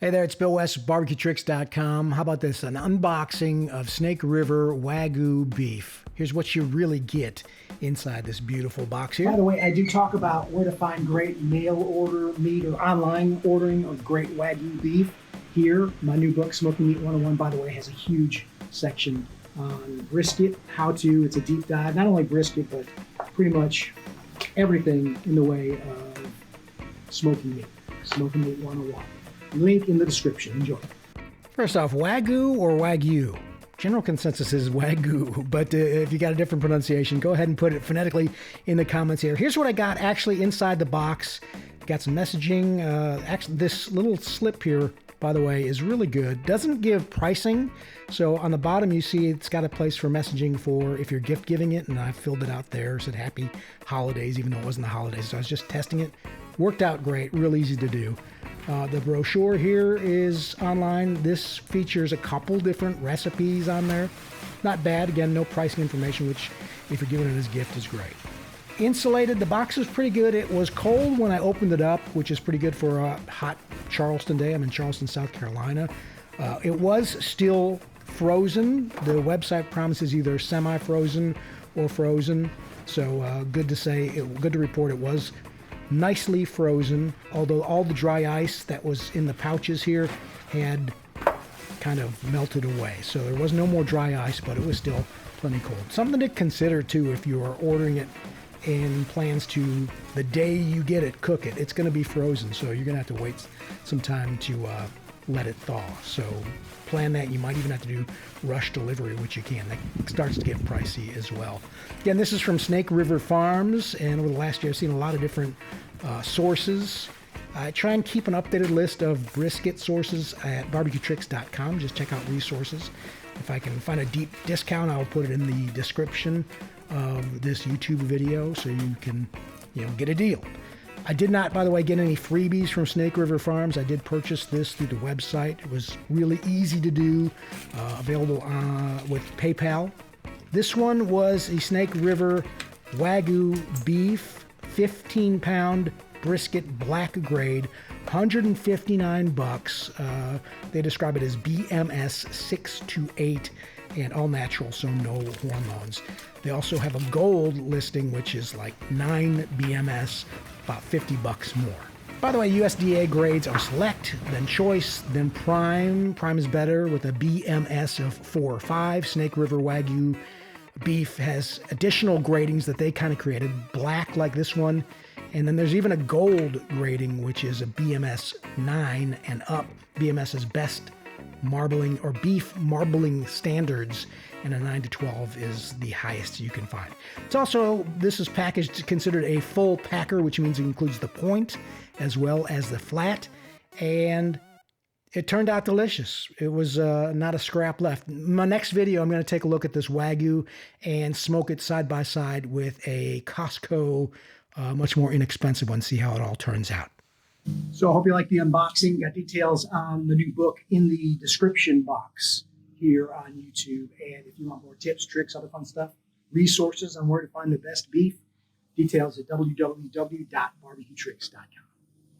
Hey there, it's Bill West, BBQTricks.com. How about this? An unboxing of Snake River Wagyu beef. Here's what you really get inside this beautiful box here. By the way, I do talk about where to find great mail order meat or online ordering of great Wagyu beef. Here, my new book, Smoking Meat 101, by the way, has a huge section on brisket, how to. It's a deep dive, not only brisket, but pretty much everything in the way of smoking meat. Smoking Meat 101. Link in the description. Enjoy. First off, Wagyu or Wagyu? General consensus is Wagyu, but if you got a different pronunciation, go ahead and put it phonetically in the comments here. Here's what I got actually inside the box. Got some messaging. Actually, this little slip here, by the way, is really good. Doesn't give pricing. So on the bottom, you see it's got a place for messaging for if you're gift giving it, and I filled it out there. It said happy holidays, even though it wasn't the holidays. So I was just testing it. Worked out great, real easy to do. The brochure here is online. This features a couple different recipes on there. Not bad. Again, no pricing information, which if you're giving it as a gift is great. Insulated, the box is pretty good. It was cold when I opened it up, which is pretty good for a hot Charleston day. I'm in Charleston, South Carolina. It was still frozen. The website promises either semi-frozen or frozen. So good to report it was nicely frozen, although all the dry ice that was in the pouches here had kind of melted away. So there was no more dry ice, but it was still plenty cold. Something to consider too if you are ordering it in plans to the day you get it, cook it. It's going to be frozen, so you're going to have to wait some time to let it thaw. So plan that. You might even have to do rush delivery, which you can. That starts to get pricey as well. Again, this is from Snake River Farms, and over the last year I've seen a lot of different sources. I try and keep an updated list of brisket sources at BBQTricks.com. Just check out resources. If I can find a deep discount, I'll put it in the description of this YouTube video so you can, get a deal. I did not, by the way, get any freebies from Snake River Farms. I did purchase this through the website. It was really easy to do, available with PayPal. This one was a Snake River Wagyu beef, 15-pound brisket black grade, $159. They describe it as BMS 628 and all natural, so no hormones. They also have a gold listing, which is like 9 BMS, about $50 more. By the way, USDA grades are select, then choice, then prime. Prime is better with a BMS of 4 or 5. Snake River Wagyu beef has additional gradings that they kind of created, black like this one. And then there's even a gold grading, which is a BMS 9 and up. BMS is best marbling or beef marbling standards, and a 9 to 12 is the highest you can find. It's also, this is packaged, considered a full packer, which means it includes the point as well as the flat, and it turned out delicious. It was not a scrap left. My next video, I'm going to take a look at this Wagyu and smoke it side by side with a Costco, much more inexpensive one, see how it all turns out. So I hope you like the unboxing. Got details on the new book in the description box here on YouTube. And if you want more tips, tricks, other fun stuff, resources on where to find the best beef, details at www.bbqtricks.com.